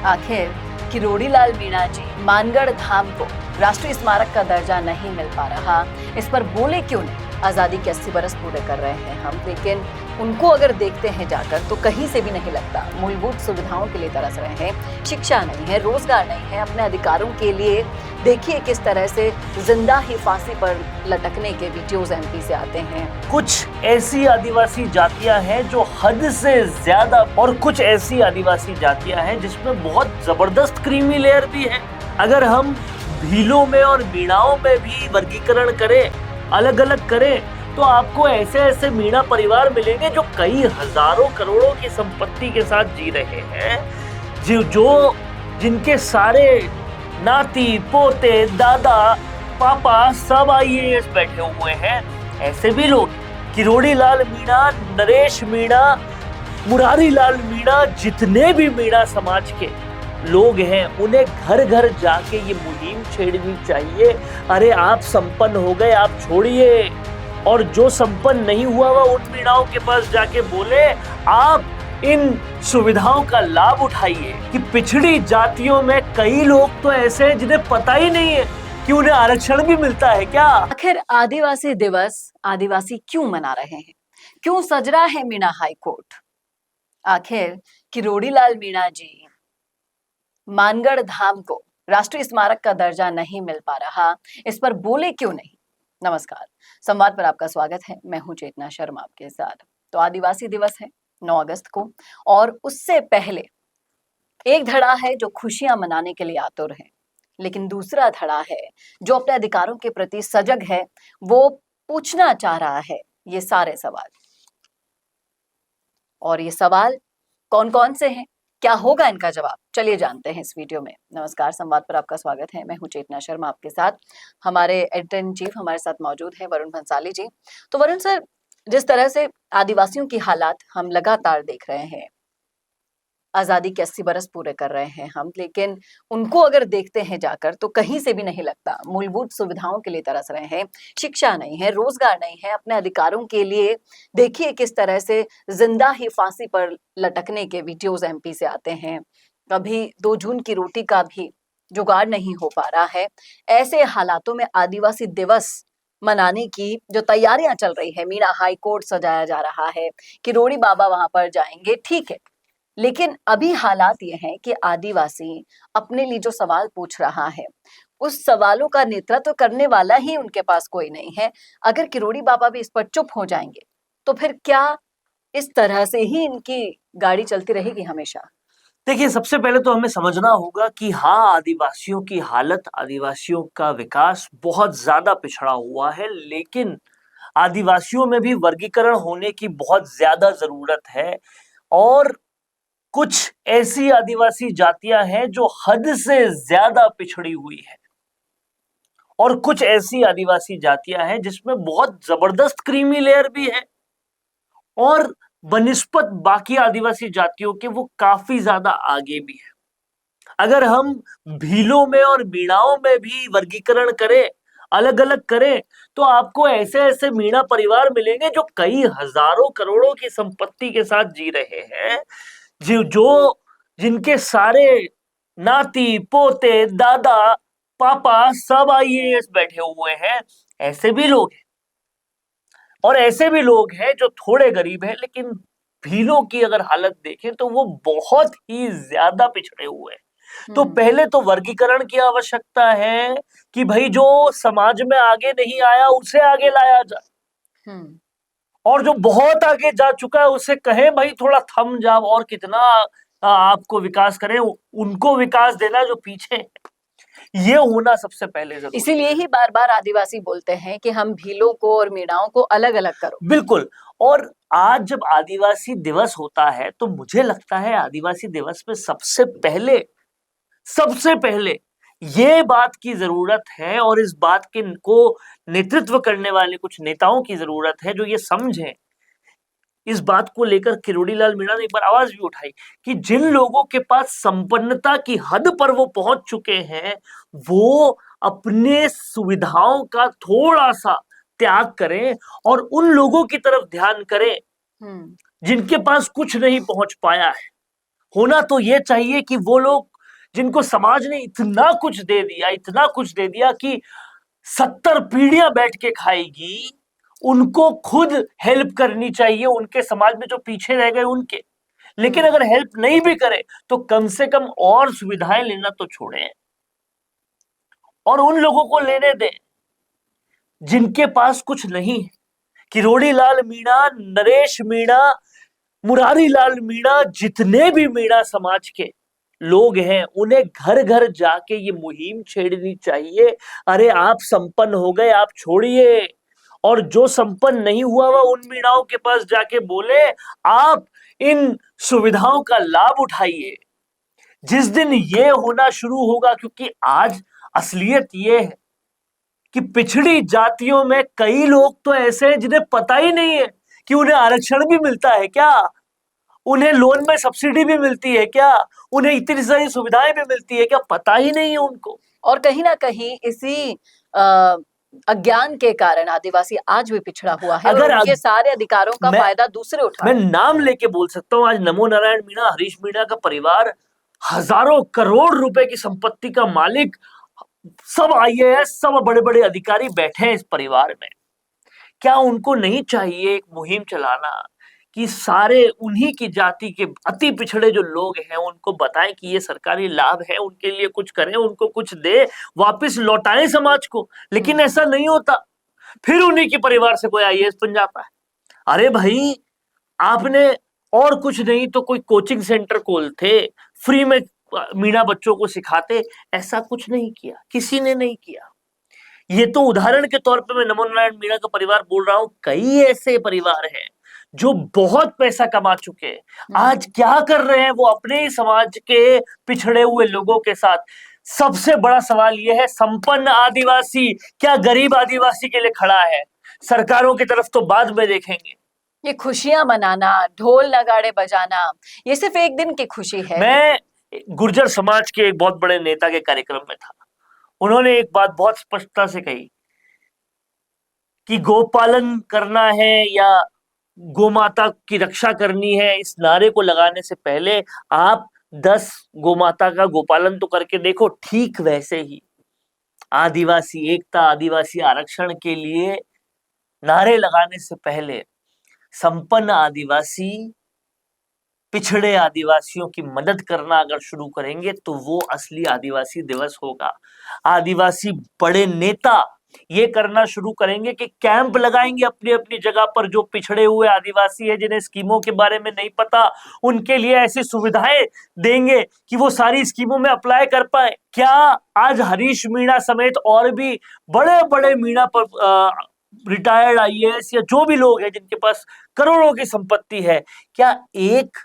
आखिर किरोड़ी लाल मीणा जी मानगढ़ धाम को राष्ट्रीय स्मारक का दर्जा नहीं मिल पा रहा, इस पर बोले क्यों नहीं? आजादी के 80 बरस पूरे कर रहे हैं हम, लेकिन उनको अगर देखते हैं जाकर तो कहीं से भी नहीं लगता मूलभूत सुविधाओं के लिए तरस रहे हैं। शिक्षा नहीं है, रोजगार नहीं है, अपने अधिकारों के लिए देखिए किस तरह से जिंदा ही फांसी पर लटकने के वीडियोस एमपी से आते हैं। कुछ ऐसी आदिवासी जातियां हैं जो हद से ज्यादा, और कुछ ऐसी आदिवासी जातियां हैं जिसमें बहुत जबरदस्त क्रीमी लेयर भी है। अगर हम भीलों में और मीणाओं में भी वर्गीकरण करें, अलग अलग करें, तो आपको ऐसे ऐसे मीणा परिवार मिलेंगे जो कई हजारों करोड़ों की संपत्ति के साथ जी रहे हैं, जिनके सारे नाती पोते दादा पापा सब आईएएस बैठे हुए हैं। ऐसे भी लोग, किरोड़ी लाल मीणा, नरेश मीणा, मुरारी लाल मीणा, जितने भी मीणा समाज के लोग हैं, उन्हें घर घर जाके ये मुहिम छेड़नी चाहिए। अरे आप संपन्न हो गए, आप छोड़िए, और जो संपन्न नहीं हुआ वह उन मीणाओं के पास जाके बोले आप इन सुविधाओं का लाभ उठाइए। कि पिछड़ी जातियों में कई लोग तो ऐसे हैं जिन्हें पता ही नहीं है कि उन्हें आरक्षण भी मिलता है क्या। आखिर आदिवासी दिवस आदिवासी क्यों मना रहे हैं? क्यों सज रहा है मीणा हाई कोर्ट? आखिर किरोड़ी लाल मीणा जी मानगढ़ धाम को राष्ट्रीय स्मारक का दर्जा नहीं मिल पा रहा, इस पर बोले क्यों नहीं? नमस्कार, संवाद पर आपका स्वागत है। मैं हूं चेतना शर्मा आपके साथ। तो आदिवासी दिवस है 9 अगस्त को, और उससे पहले एक धड़ा है जो खुशियां मनाने के लिए आतुर है, लेकिन दूसरा धड़ा है जो अपने अधिकारों के प्रति सजग है। वो पूछना चाह रहा है ये सारे सवाल, और ये सवाल कौन कौन से हैं, क्या होगा इनका जवाब, चलिए जानते हैं इस वीडियो में। नमस्कार, संवाद पर आपका स्वागत है। मैं हूं चेतना शर्मा आपके साथ। हमारे एडिटर इन चीफ हमारे साथ मौजूद है वरुण भंसाली जी। तो वरुण सर, जिस तरह से आदिवासियों की हालात हम लगातार देख रहे हैं, आजादी के 80 बरस पूरे कर रहे हैं हम, लेकिन उनको अगर देखते हैं जाकर तो कहीं से भी नहीं लगता मूलभूत सुविधाओं के लिए तरस रहे हैं। शिक्षा नहीं है, रोजगार नहीं है, अपने अधिकारों के लिए देखिए किस तरह से जिंदा ही फांसी पर लटकने के वीडियोस एमपी से आते हैं। कभी 2 जून की रोटी का भी जुगाड़ नहीं हो पा रहा है। ऐसे हालातों में आदिवासी दिवस मनाने की जो तैयारियां चल रही है, मीणा हाई कोर्ट सजाया जा रहा है, किरोड़ी बाबा वहां पर जाएंगे, ठीक है, लेकिन अभी हालात ये हैं कि आदिवासी अपने लिए जो सवाल पूछ रहा है, उस सवालों का नेतृत्व करने वाला ही उनके पास कोई नहीं है। अगर किरोड़ी बाबा भी इस पर चुप हो जाएंगे तो फिर क्या इस तरह से ही इनकी गाड़ी चलती रहेगी हमेशा? देखिए, सबसे पहले तो हमें समझना होगा कि हाँ, आदिवासियों की हालत, आदिवासियों का विकास बहुत ज्यादा पिछड़ा हुआ है, लेकिन आदिवासियों में भी वर्गीकरण होने की बहुत ज्यादा जरूरत है। और कुछ ऐसी आदिवासी जातियां हैं जो हद से ज्यादा पिछड़ी हुई है, और कुछ ऐसी आदिवासी जातियां हैं जिसमें बहुत जबरदस्त क्रीमी लेयर भी है, और बनिस्पत बाकी आदिवासी जातियों के वो काफी ज्यादा आगे भी है। अगर हम भीलों में और मीणाओं में भी वर्गीकरण करें, अलग अलग करें, तो आपको ऐसे ऐसे मीणा परिवार मिलेंगे जो कई हजारों करोड़ों की संपत्ति के साथ जी रहे हैं, जिनके सारे नाती पोते दादा पापा सब आईएएस बैठे हुए हैं। ऐसे भी लोग हैं, और ऐसे भी लोग हैं जो थोड़े गरीब हैं, लेकिन भीलों की अगर हालत देखें तो वो बहुत ही ज्यादा पिछड़े हुए हैं। तो पहले तो वर्गीकरण की आवश्यकता है कि भाई जो समाज में आगे नहीं आया उसे आगे लाया जाए, और जो बहुत आगे जा चुका है उसे कहें भाई थोड़ा थम जाओ, और कितना आपको विकास करें, उनको विकास देना जो पीछे है। ये होना सबसे पहले जरूरी। इसीलिए ही बार बार आदिवासी बोलते हैं कि हम भीलों को और मीणाओं को अलग अलग करो। बिल्कुल। और आज जब आदिवासी दिवस होता है तो मुझे लगता है आदिवासी दिवस में सबसे पहले ये बात की जरूरत है, और इस बात के को नेतृत्व करने वाले कुछ नेताओं की जरूरत है जो ये समझें। इस बात को लेकर किरोड़ी लाल मीणा ने एक बार आवाज भी उठाई कि जिन लोगों के पास संपन्नता की हद पर वो पहुंच चुके हैं, वो अपने सुविधाओं का थोड़ा सा त्याग करें और उन लोगों की तरफ ध्यान करें जिनके पास कुछ नहीं पहुंच पाया है। होना तो ये चाहिए कि वो लोग जिनको समाज ने इतना कुछ दे दिया, इतना कुछ दे दिया कि 70 पीढ़ियां बैठ के खाएगी, उनको खुद हेल्प करनी चाहिए, उनके समाज में जो पीछे रह गए उनके। लेकिन अगर हेल्प नहीं भी करे तो कम से कम और सुविधाएं लेना तो छोड़ें और उन लोगों को लेने दें जिनके पास कुछ नहीं है। किरोड़ी लाल मीणा, नरेश मीणा, मुरारी लाल मीणा, जितने भी मीणा समाज के लोग हैं, उन्हें घर घर जाके ये मुहिम छेड़नी चाहिए। अरे आप संपन्न हो गए, आप छोड़िए, और जो संपन्न नहीं हुआ वह उन मीणाओं के पास जाके बोले आप इन सुविधाओं का लाभ उठाइए। जिस दिन ये होना शुरू होगा, क्योंकि आज असलियत ये है कि पिछड़ी जातियों में कई लोग तो ऐसे हैं जिन्हें पता ही नहीं है कि उन्हें आरक्षण भी मिलता है क्या, उन्हें लोन में सब्सिडी भी मिलती है क्या, उन्हें इतनी सारी सुविधाएं भी मिलती है क्या, पता ही नहीं है उनको। और कहीं ना कहीं इसी अज्ञान के कारण आदिवासी आज भी पिछड़ा हुआ है अगर और उनके सारे अधिकारों का फायदा दूसरे उठा मैं रहे हैं। नाम लेके बोल सकता हूं, आज नमो नारायण मीणा, हरीश मीणा का परिवार हजारों करोड़ रुपए की संपत्ति का मालिक, सब आईएएस, सब बड़े बड़े अधिकारी बैठे हैं इस परिवार में। क्या उनको नहीं चाहिए एक मुहिम चलाना कि सारे उन्हीं की जाति के अति पिछड़े जो लोग हैं उनको बताएं कि ये सरकारी लाभ है, उनके लिए कुछ करें, उनको कुछ दे, वापस लौटाएं समाज को। लेकिन ऐसा नहीं होता। फिर उन्हीं के परिवार से कोई आईएएस बन जाता है। अरे भाई, आपने और कुछ नहीं तो कोई कोचिंग सेंटर खोलते, फ्री में मीणा बच्चों को सिखाते, ऐसा कुछ नहीं किया, किसी ने नहीं किया। ये तो उदाहरण के तौर पे मैं नमो नारायण मीणा का परिवार बोल रहा हूं, कई ऐसे परिवार हैं जो बहुत पैसा कमा चुके हैं, आज क्या कर रहे हैं वो अपने ही समाज के पिछड़े हुए लोगों के साथ। सबसे बड़ा सवाल यह है, संपन्न आदिवासी क्या गरीब आदिवासी के लिए खड़ा है? सरकारों की तरफ तो बाद में देखेंगे। ये खुशियां मनाना, ढोल नगाड़े बजाना, ये सिर्फ एक दिन की खुशी है। मैं गुर्जर समाज के एक बहुत बड़े नेता के कार्यक्रम में था। उन्होंने एक बात बहुत स्पष्टता से कही कि गोपालन करना है या गोमाता की रक्षा करनी है, इस नारे को लगाने से पहले आप 10 गोमाता का गोपालन तो करके देखो। ठीक वैसे ही आदिवासी एकता, आदिवासी आरक्षण के लिए नारे लगाने से पहले संपन्न आदिवासी, पिछड़े आदिवासियों की मदद करना अगर शुरू करेंगे तो वो असली आदिवासी दिवस होगा। आदिवासी बड़े नेता ये करना शुरू करेंगे कि कैंप लगाएंगे अपनी अपनी जगह पर, जो पिछड़े हुए आदिवासी है जिन्हें स्कीमों के बारे में नहीं पता, उनके लिए ऐसी सुविधाएं देंगे कि वो सारी स्कीमों में अप्लाई कर पाए। क्या आज हरीश मीणा समेत और भी बड़े बड़े मीणा पर रिटायर्ड आईएएस या जो भी लोग हैं जिनके पास करोड़ों की संपत्ति है, क्या एक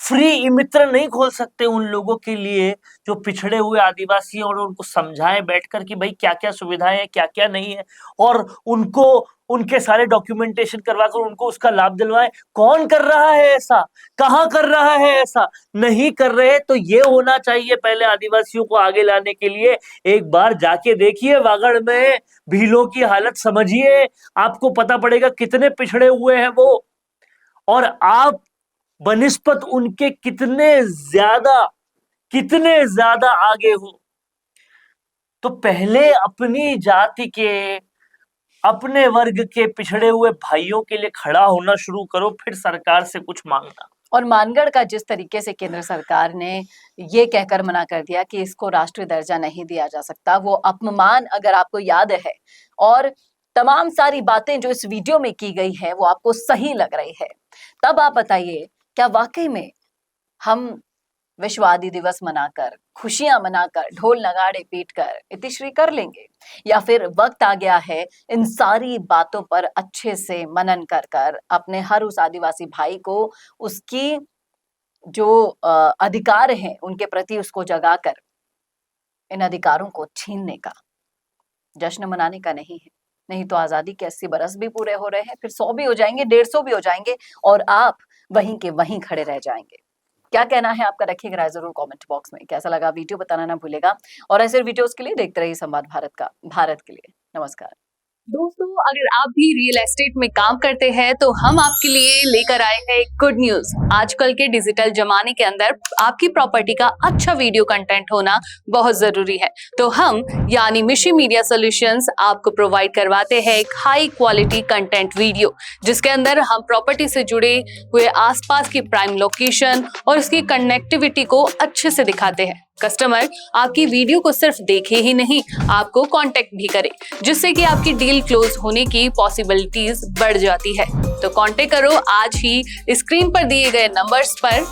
फ्री ई मित्र नहीं खोल सकते उन लोगों के लिए जो पिछड़े हुए आदिवासी हैं, और उनको समझाएं बैठकर कि भाई क्या क्या सुविधाएं हैं, क्या क्या नहीं है, और उनको उनके सारे डॉक्यूमेंटेशन करवाकर उनको उसका लाभ दिलवाएं। कौन कर रहा है ऐसा? कहां कर रहा है ऐसा? नहीं कर रहे। तो ये होना चाहिए पहले आदिवासियों को आगे लाने के लिए। एक बार जाके देखिए वागड़ में भीलों की हालत, समझिए, आपको पता पड़ेगा कितने पिछड़े हुए हैं वो, और आप बनिस्पत उनके कितने ज्यादा आगे हो। तो पहले अपनी जाति के, अपने वर्ग के पिछड़े हुए भाइयों के लिए खड़ा होना शुरू करो, फिर सरकार से कुछ मांगना। और मानगढ़ का जिस तरीके से केंद्र सरकार ने ये कहकर मना कर दिया कि इसको राष्ट्रीय दर्जा नहीं दिया जा सकता, वो अपमान अगर आपको याद है, और तमाम सारी बातें जो इस वीडियो में की गई है वो आपको सही लग रही है, तब आप बताइए क्या वाकई में हम विश्व आदि दिवस मनाकर, खुशियां मनाकर, ढोल नगाड़े पीटकर इतिश्री कर लेंगे, या फिर वक्त आ गया है इन सारी बातों पर अच्छे से मनन कर कर अपने हर उस आदिवासी भाई को उसकी जो अधिकार हैं उनके प्रति उसको जगाकर इन अधिकारों को छीनने का, जश्न मनाने का नहीं है। नहीं तो आजादी के 80 बरस भी पूरे हो रहे हैं, फिर 100 भी हो जाएंगे, 150 भी हो जाएंगे, और आप वहीं के वहीं खड़े रह जाएंगे। क्या कहना है आपका? रखिएगा राय जरूर कमेंट बॉक्स में। कैसा लगा वीडियो बताना ना भूलेगा, और ऐसे वीडियोस के लिए देखते रहिए संवाद भारत के लिए। नमस्कार। दोस्तों, अगर आप भी रियल एस्टेट में काम करते हैं तो हम आपके लिए लेकर आए हैं एक गुड न्यूज। आजकल के डिजिटल जमाने के अंदर आपकी प्रॉपर्टी का अच्छा वीडियो कंटेंट होना बहुत जरूरी है। तो हम यानी मिशी मीडिया सॉल्यूशंस आपको प्रोवाइड करवाते हैं एक हाई क्वालिटी कंटेंट वीडियो, जिसके अंदर हम प्रॉपर्टी से जुड़े हुए आसपास की प्राइम लोकेशन और उसकी कनेक्टिविटी को अच्छे से दिखाते हैं। कस्टमर आपकी वीडियो को सिर्फ देखे ही नहीं, आपको कांटेक्ट भी करे, जिससे कि आपकी डील क्लोज होने की पॉसिबिलिटीज बढ़ जाती है। तो कांटेक्ट करो आज ही स्क्रीन पर दिए गए नंबर्स पर